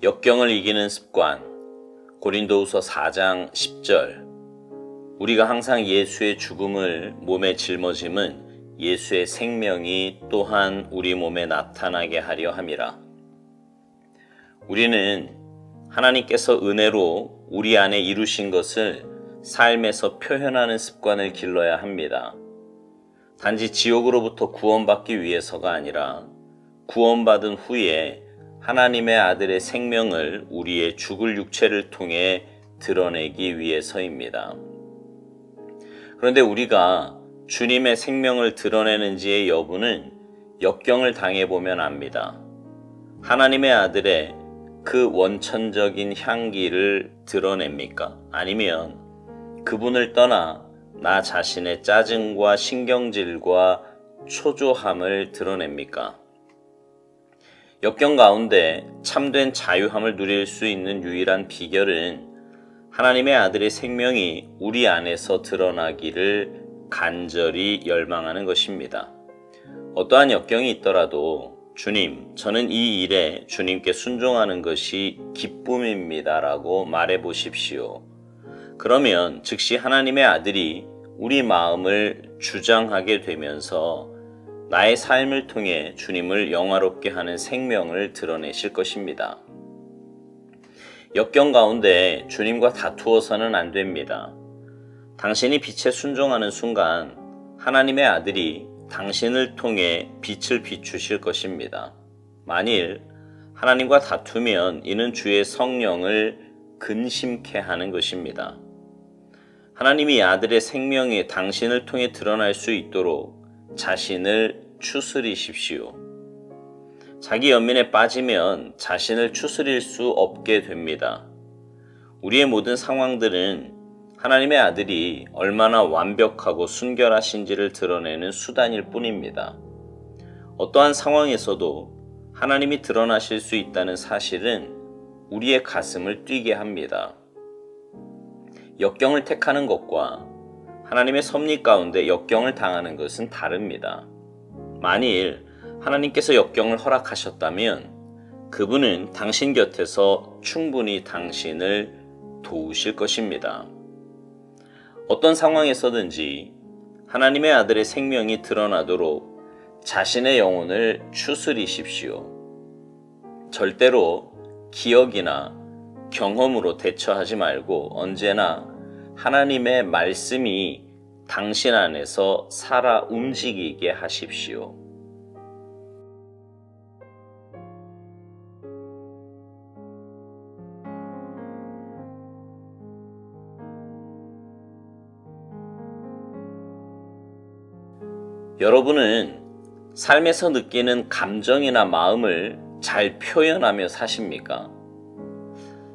역경을 이기는 습관. 고린도후서 4장 10절. 우리가 항상 예수의 죽음을 몸에 짊어짐은 예수의 생명이 또한 우리 몸에 나타나게 하려 함이라. 우리는 하나님께서 은혜로 우리 안에 이루신 것을 삶에서 표현하는 습관을 길러야 합니다. 단지 지옥으로부터 구원받기 위해서가 아니라 구원받은 후에 하나님의 아들의 생명을 우리의 죽을 육체를 통해 드러내기 위해서입니다. 그런데 우리가 주님의 생명을 드러내는지의 여부는 역경을 당해보면 압니다. 하나님의 아들의 그 원천적인 향기를 드러냅니까? 아니면 그분을 떠나 나 자신의 짜증과 신경질과 초조함을 드러냅니까? 역경 가운데 참된 자유함을 누릴 수 있는 유일한 비결은 하나님의 아들의 생명이 우리 안에서 드러나기를 간절히 열망하는 것입니다. 어떠한 역경이 있더라도 주님, 저는 이 일에 주님께 순종하는 것이 기쁨입니다 라고 말해 보십시오. 그러면 즉시 하나님의 아들이 우리 마음을 주장하게 되면서 나의 삶을 통해 주님을 영화롭게 하는 생명을 드러내실 것입니다. 역경 가운데 주님과 다투어서는 안 됩니다. 당신이 빛에 순종하는 순간 하나님의 아들이 당신을 통해 빛을 비추실 것입니다. 만일 하나님과 다투면 이는 주의 성령을 근심케 하는 것입니다. 하나님이 아들의 생명이 당신을 통해 드러날 수 있도록 자신을 추스리십시오. 자기 연민에 빠지면 자신을 추스릴 수 없게 됩니다. 우리의 모든 상황들은 하나님의 아들이 얼마나 완벽하고 순결하신지를 드러내는 수단일 뿐입니다. 어떠한 상황에서도 하나님이 드러나실 수 있다는 사실은 우리의 가슴을 뛰게 합니다. 역경을 택하는 것과 하나님의 섭리 가운데 역경을 당하는 것은 다릅니다. 만일 하나님께서 역경을 허락하셨다면 그분은 당신 곁에서 충분히 당신을 도우실 것입니다. 어떤 상황에서든지 하나님의 아들의 생명이 드러나도록 자신의 영혼을 추스리십시오. 절대로 기억이나 경험으로 대처하지 말고 언제나 하나님의 말씀이 당신 안에서 살아 움직이게 하십시오. 여러분은 삶에서 느끼는 감정이나 마음을 잘 표현하며 사십니까?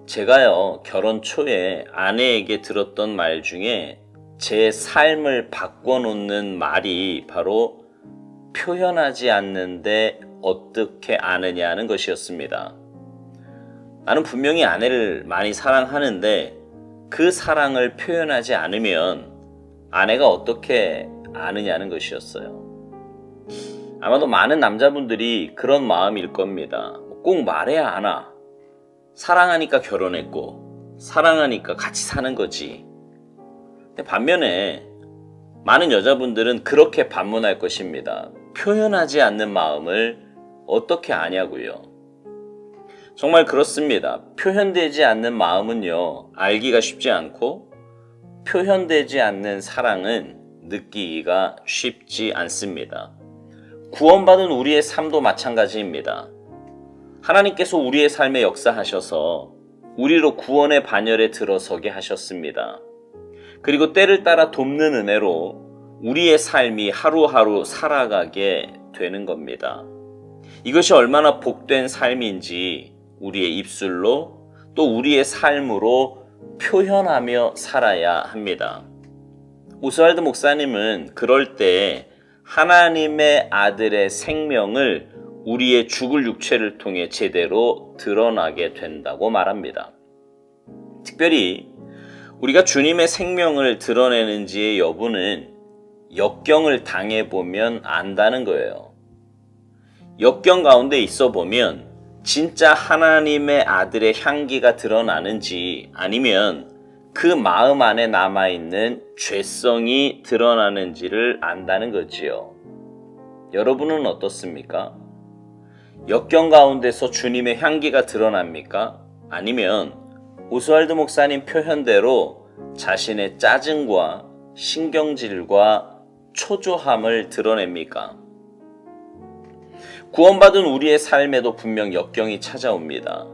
제가요, 결혼 초에 아내에게 들었던 말 중에 제 삶을 바꿔놓는 말이 바로 표현하지 않는데 어떻게 아느냐는 것이었습니다. 나는 분명히 아내를 많이 사랑하는데 그 사랑을 표현하지 않으면 아내가 어떻게 아느냐는 것이었어요. 아마도 많은 남자분들이 그런 마음일 겁니다. 꼭 말해야 하나? 사랑하니까 결혼했고 사랑하니까 같이 사는 거지. 근데 반면에 많은 여자분들은 그렇게 반문할 것입니다. 표현하지 않는 마음을 어떻게 아냐고요. 정말 그렇습니다. 표현되지 않는 마음은요, 알기가 쉽지 않고 표현되지 않는 사랑은 느끼기가 쉽지 않습니다. 구원받은 우리의 삶도 마찬가지입니다. 하나님께서 우리의 삶에 역사하셔서 우리로 구원의 반열에 들어서게 하셨습니다. 그리고 때를 따라 돕는 은혜로 우리의 삶이 하루하루 살아가게 되는 겁니다. 이것이 얼마나 복된 삶인지 우리의 입술로 또 우리의 삶으로 표현하며 살아야 합니다. 오스왈드 목사님은 그럴 때 하나님의 아들의 생명을 우리의 죽을 육체를 통해 제대로 드러나게 된다고 말합니다. 특별히 우리가 주님의 생명을 드러내는지의 여부는 역경을 당해보면 안다는 거예요. 역경 가운데 있어 보면 진짜 하나님의 아들의 향기가 드러나는지 아니면 그 마음 안에 남아있는 죄성이 드러나는지를 안다는 거지요. 여러분은 어떻습니까? 역경 가운데서 주님의 향기가 드러납니까? 아니면 오스왈드 목사님 표현대로 자신의 짜증과 신경질과 초조함을 드러냅니까? 구원받은 우리의 삶에도 분명 역경이 찾아옵니다.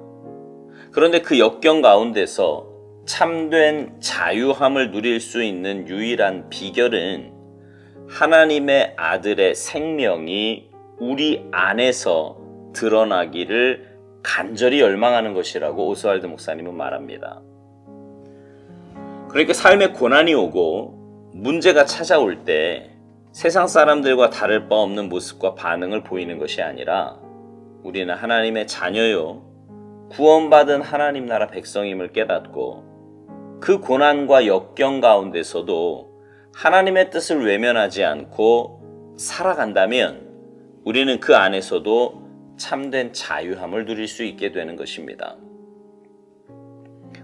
그런데 그 역경 가운데서 참된 자유함을 누릴 수 있는 유일한 비결은 하나님의 아들의 생명이 우리 안에서 드러나기를 간절히 열망하는 것이라고 오스왈드 목사님은 말합니다. 그러니까 삶에 고난이 오고 문제가 찾아올 때 세상 사람들과 다를 바 없는 모습과 반응을 보이는 것이 아니라 우리는 하나님의 자녀요, 구원받은 하나님 나라 백성임을 깨닫고 그 고난과 역경 가운데서도 하나님의 뜻을 외면하지 않고 살아간다면 우리는 그 안에서도 참된 자유함을 누릴 수 있게 되는 것입니다.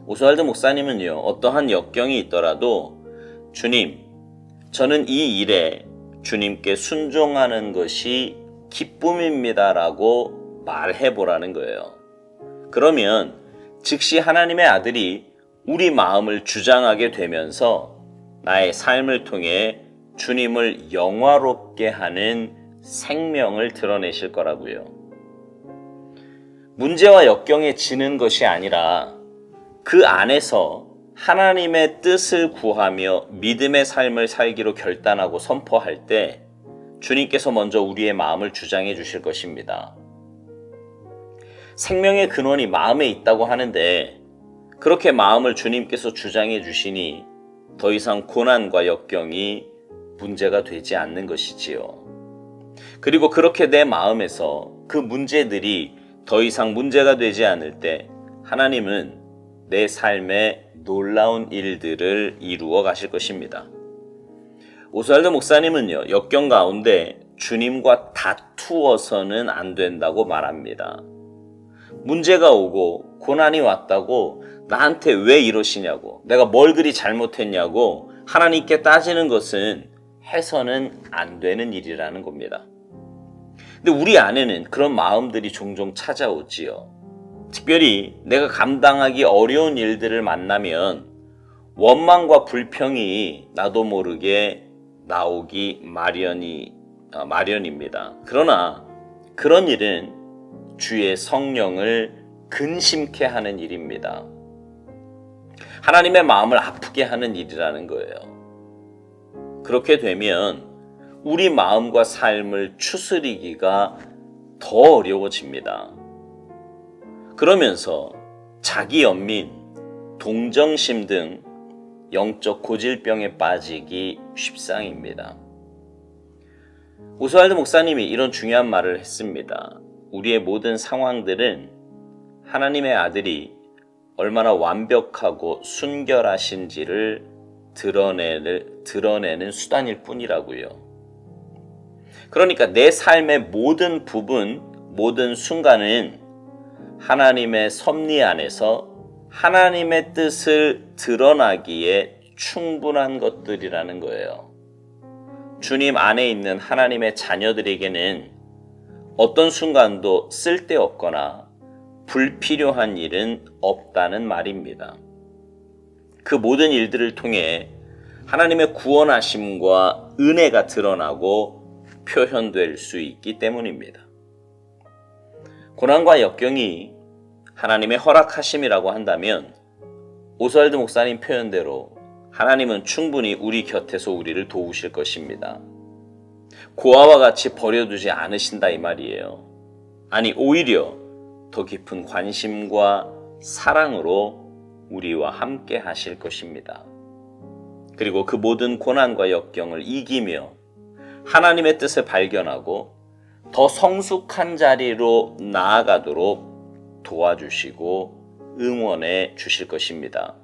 오스왈드 목사님은요, 어떠한 역경이 있더라도 주님, 저는 이 일에 주님께 순종하는 것이 기쁨입니다 라고 말해보라는 거예요. 그러면 즉시 하나님의 아들이 우리 마음을 주장하게 되면서 나의 삶을 통해 주님을 영화롭게 하는 생명을 드러내실 거라고요. 문제와 역경에 지는 것이 아니라 그 안에서 하나님의 뜻을 구하며 믿음의 삶을 살기로 결단하고 선포할 때 주님께서 먼저 우리의 마음을 주장해 주실 것입니다. 생명의 근원이 마음에 있다고 하는데 그렇게 마음을 주님께서 주장해 주시니 더 이상 고난과 역경이 문제가 되지 않는 것이지요. 그리고 그렇게 내 마음에서 그 문제들이 더 이상 문제가 되지 않을 때 하나님은 내 삶에 놀라운 일들을 이루어 가실 것입니다. 오스왈드 목사님은요, 역경 가운데 주님과 다투어서는 안 된다고 말합니다. 문제가 오고 고난이 왔다고 나한테 왜 이러시냐고, 내가 뭘 그리 잘못했냐고 하나님께 따지는 것은 해서는 안 되는 일이라는 겁니다. 근데 우리 안에는 그런 마음들이 종종 찾아오지요. 특별히 내가 감당하기 어려운 일들을 만나면 원망과 불평이 나도 모르게 나오기 마련입니다. 그러나 그런 일은 주의 성령을 근심케 하는 일입니다. 하나님의 마음을 아프게 하는 일이라는 거예요. 그렇게 되면 우리 마음과 삶을 추스리기가 더 어려워집니다. 그러면서 자기 연민, 동정심 등 영적 고질병에 빠지기 쉽상입니다. 오스왈드 목사님이 이런 중요한 말을 했습니다. 우리의 모든 상황들은 하나님의 아들이 얼마나 완벽하고 순결하신지를 드러내는 수단일 뿐이라고요. 그러니까 내 삶의 모든 부분, 모든 순간은 하나님의 섭리 안에서 하나님의 뜻을 드러나기에 충분한 것들이라는 거예요. 주님 안에 있는 하나님의 자녀들에게는 어떤 순간도 쓸데없거나 불필요한 일은 없다는 말입니다. 그 모든 일들을 통해 하나님의 구원하심과 은혜가 드러나고 표현될 수 있기 때문입니다. 고난과 역경이 하나님의 허락하심이라고 한다면 오스왈드 목사님 표현대로 하나님은 충분히 우리 곁에서 우리를 도우실 것입니다. 고아와 같이 버려두지 않으신다 이 말이에요. 아니 오히려 더 깊은 관심과 사랑으로 우리와 함께 하실 것입니다. 그리고 그 모든 고난과 역경을 이기며 하나님의 뜻을 발견하고 더 성숙한 자리로 나아가도록 도와주시고 응원해 주실 것입니다.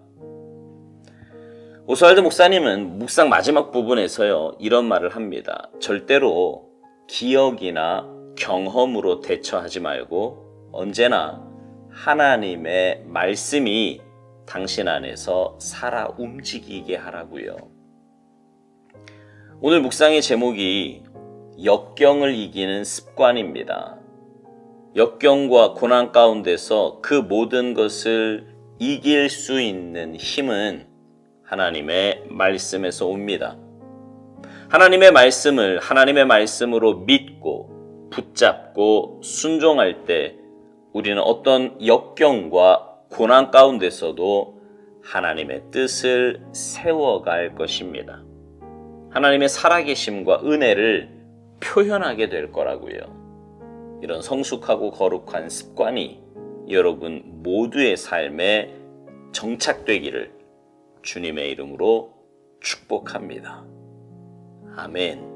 오스왈드 목사님은 묵상 마지막 부분에서요, 이런 말을 합니다. 절대로 기억이나 경험으로 대처하지 말고 언제나 하나님의 말씀이 당신 안에서 살아 움직이게 하라고요. 오늘 묵상의 제목이 역경을 이기는 습관입니다. 역경과 고난 가운데서 그 모든 것을 이길 수 있는 힘은 하나님의 말씀에서 옵니다. 하나님의 말씀을 하나님의 말씀으로 믿고 붙잡고 순종할 때 우리는 어떤 역경과 고난 가운데서도 하나님의 뜻을 세워갈 것입니다. 하나님의 살아계심과 은혜를 표현하게 될 거라고요. 이런 성숙하고 거룩한 습관이 여러분 모두의 삶에 정착되기를 주님의 이름으로 축복합니다. 아멘.